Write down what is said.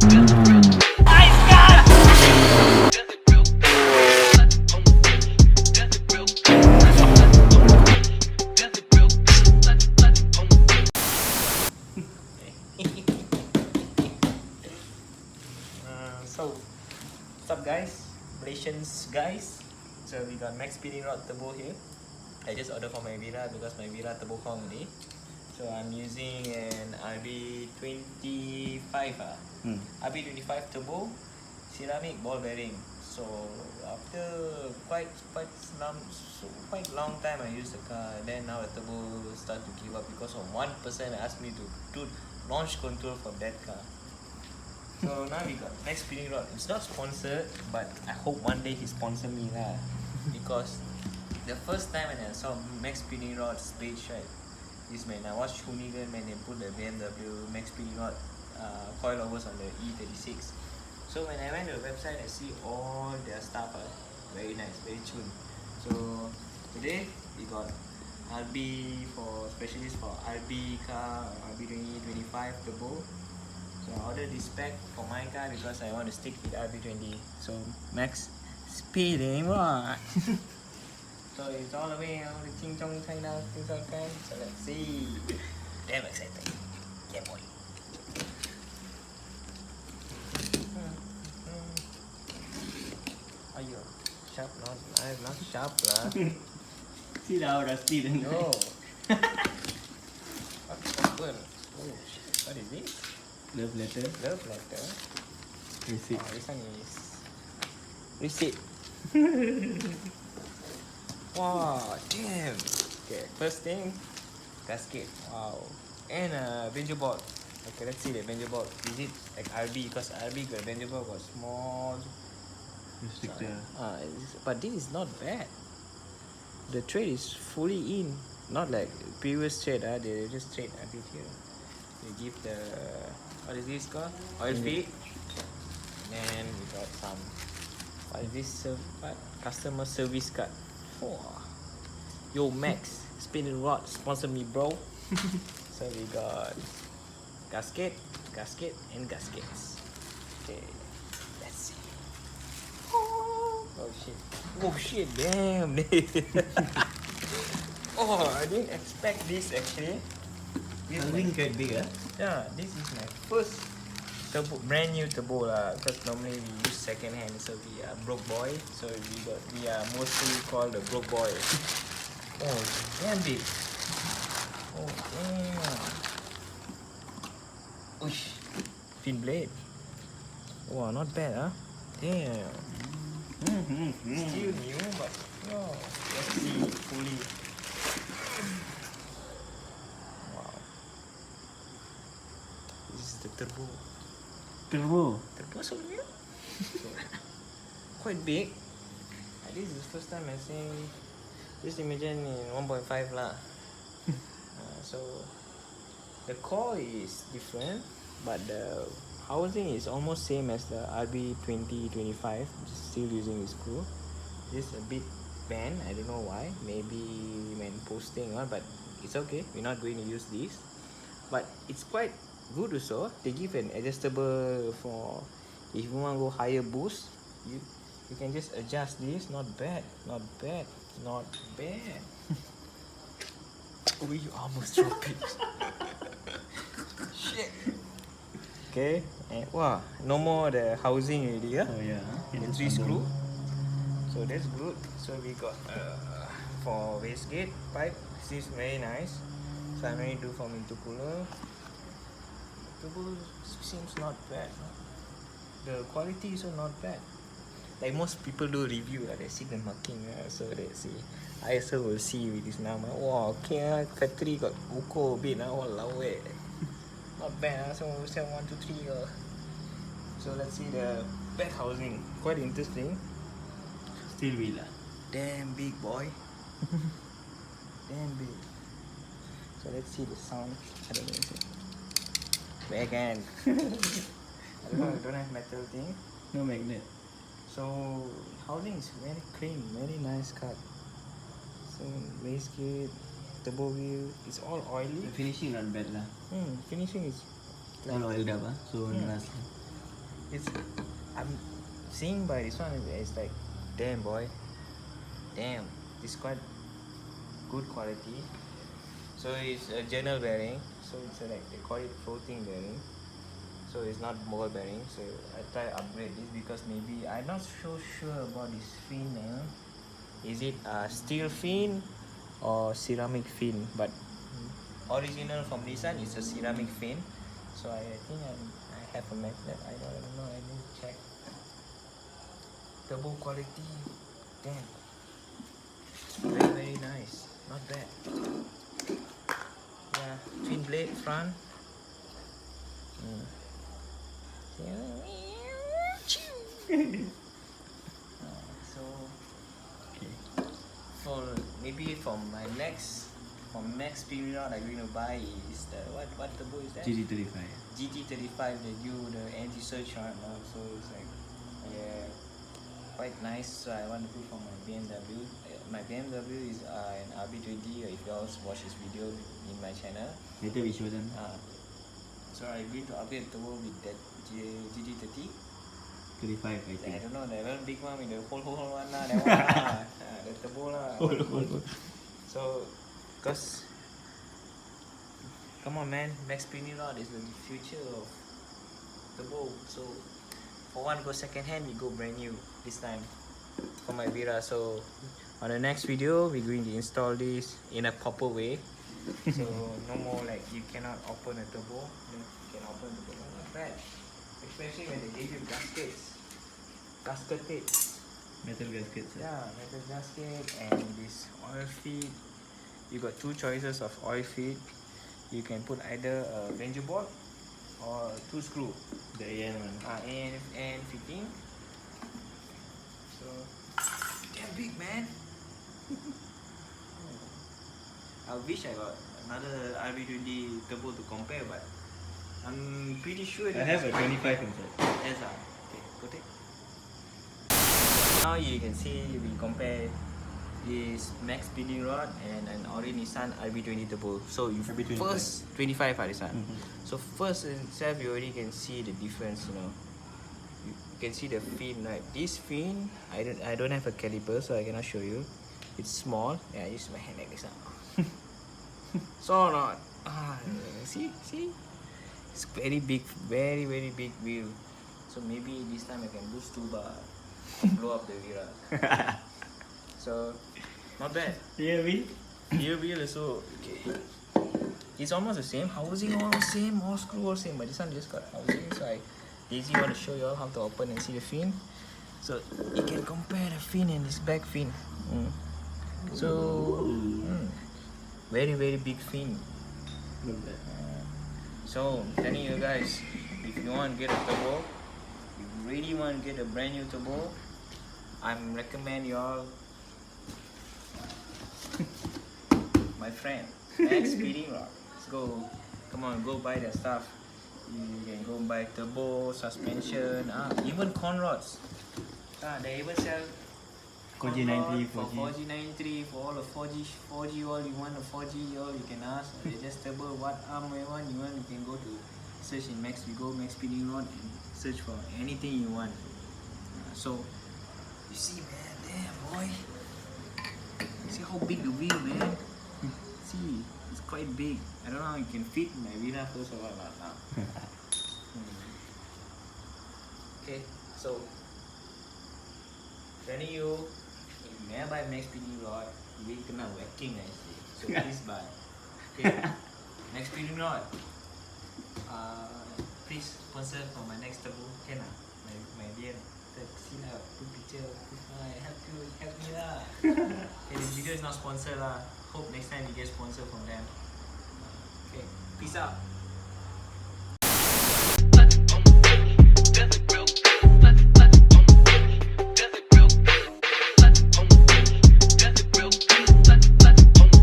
So, what's up guys? Malaysians guys. So we got MaxPeedingRod turbo here. I just ordered for my Wira because my Wira turbo kong only. So I'm using an EP.25 EP.25 turbo ceramic ball bearing. So after quite long time I used the car, and then now the turbo start to give up because of one person asked me to do launch control for that car. So now we got MaxPeedingRod. It's not sponsored, but I hope one day he sponsor me lah. Because the first time when I saw MaxPeedingRod's page, right, is when I watched Hoonigan when they put the BMW MaxPeedingRod coilovers on the E36. So when I went to the website, I see all their stuff. Very nice, very tune. So today we got RB for specialist for RB car, RB2025 turbo. So I ordered this pack for my car because I want to stick with RB20. So MaxPeedingRod. So it's all the way on the Ching Chong China. So let's see. Damn excited. Yeah boy. Ayo, sharp not sharp lah. See how rusty then. No. What's open? Oh shit, what is this? Love letter. Love letter. Receipt. Oh, this one is receipt. Wow, damn. Okay, first thing, gasket. Wow, and a banjo board. Okay, let's see the banjo board. Is it like RB? Because RB got banjo board got small. Restrictor. But this is not bad. The thread is fully in, not like previous thread. They just thread a bit here. They give the, what is this called? Oil feed. And we got some, what is this? What? Customer service card. Oh. Yo Max, StreetVlog, sponsor me bro. So we got gasket, and gaskets. Okay, let's see. Oh shit, damn. Oh, I didn't expect this actually. Something quite big, huh? Yeah, this is my first turbo, brand new turbo lah. Because normally we use second hand, so we are broke boy. So we are mostly called the broke boy. Oh, damn big. Oh damn. Ush, fin blade. Wow, not bad, huh? Damn. Still new, but no. Let's see fully. The turbo. Turbo so new. Quite big. This is the first time I see. Just imagine in 1.5 lah. So the core is different, but the housing is almost same as the RB2025. Just still using the screw. This a bit bent. I don't know why. Maybe when posting or but it's okay. We're not going to use this. But it's quite good also. They give an adjustable for if you want to go higher boost, you can just adjust this. Not bad. Oh, you almost dropped it. Shit. Okay, and wow, no more the housing already. Oh yeah. The 3 screw. So that's good. So we got for wastegate pipe. This is very nice. So I'm going to do from intercooler. Turbo seems not bad. The quality is also not bad. Like most people do review, they see the marking, so they see. I also will see with this now. Wow, okay, factory got uko a bit. Walao eh. Not bad. So 1, 2, 3. So let's see the back housing. Quite interesting. Still Wira. Damn big boy. Damn big. So let's see the sound. I don't know. Back end. I don't have metal thing. No magnet. So housing is very clean, very nice cut. So wastegate, turbo wheel, it's all oily. The finishing not bad lah. Finishing is All oiled up, so Yeah. last. It's I'm seeing by this one. It's like, damn boy, damn. It's quite good quality. So it's a journal bearing. So it's like they call it floating bearing. So it's not ball bearing. So I try to upgrade this because maybe I'm not so sure about this fin. Is it a steel fin or ceramic fin? But original from this one is a ceramic fin. So I think I have a magnet. I don't know. I need to check. Turbo quality. Damn. Very, very nice. Not bad. Yeah, twin blade front. So for maybe from my next MaxPeeding Rod I'm going to buy is the what turbo is that? GT25. GT25, the anti-surge one. So it's like, yeah, quite nice. So I want to put for my BMW. My BMW is an RB20. If you all watch this video in my channel. Later we show them. So I'm going to upgrade the turbo with that GT30. 25, I I think. don't know, that one big one with the whole one lah, that one lah. The turbo lah. Whole. So, cause, come on man, MaxPeeding Rod is the future of turbo. So, for one go second hand, we go brand new this time for my Wira. So, on the next video, we're going to install this in a proper way. So, no more like you cannot open a turbo, then you can open the turbo. Not bad. Especially when they give you gaskets. Gasketed. Metal gaskets. Yeah, metal gasket and this oil feed. You got two choices of oil feed. You can put either a ranger bolt or two screw. The AN one. And fitting. So damn big, man. I wish I got another RB20 turbo to compare, but I'm pretty sure I have a 25 inside. Yes, okay, put it. Now you can see we compare this MaxPeeding Rod and an Ori Nissan RB20 turbo. So you RB25. first 25 this one. So first itself you already can see the difference, you know. You can see the fin, right? This fin, I don't have a caliper, so I cannot show you. It's small. Yeah, I use my hand like this now. So not. See? It's very big, very big wheel. So maybe this time I can boost 2 bar, blow up the Wira. So not bad. Yeah, we. Rear wheel also okay. It's almost the same. Housing all same, all screw all same. But this one just got housing. So I easy want to show you all how to open and see the fin. So you can compare the fin and this back fin. So very big fin. So I'm telling you guys, if you want to get a turbo, if you really want to get a brand new turbo, I'm recommend you all my friend MaxPeeding Rod. Let's go, come on, go buy their stuff. You can go buy turbo, suspension, even con rods. They even sell con 4G93, rod for 4G. 4G93, for all the 4G all you want, a 4G all you can ask. They just turbo what arm you want, you can go to search in MaxPeeding Rod and search for anything you want. So you see, man, damn boy, see how big the wheel, man. See, it's quite big. I don't know how you can fit in my Wira first or what now. Okay, so telling you, if you never buy MaxPeeding Rod, you will kena whacking actually. So please buy. Okay, MaxPeeding Rod. Please sponsor for my next turbo. Can my dear. See lah, put picture. Help me lah. Okay, this video is not sponsored lah. Hope next time you get sponsor from them. Okay, peace out.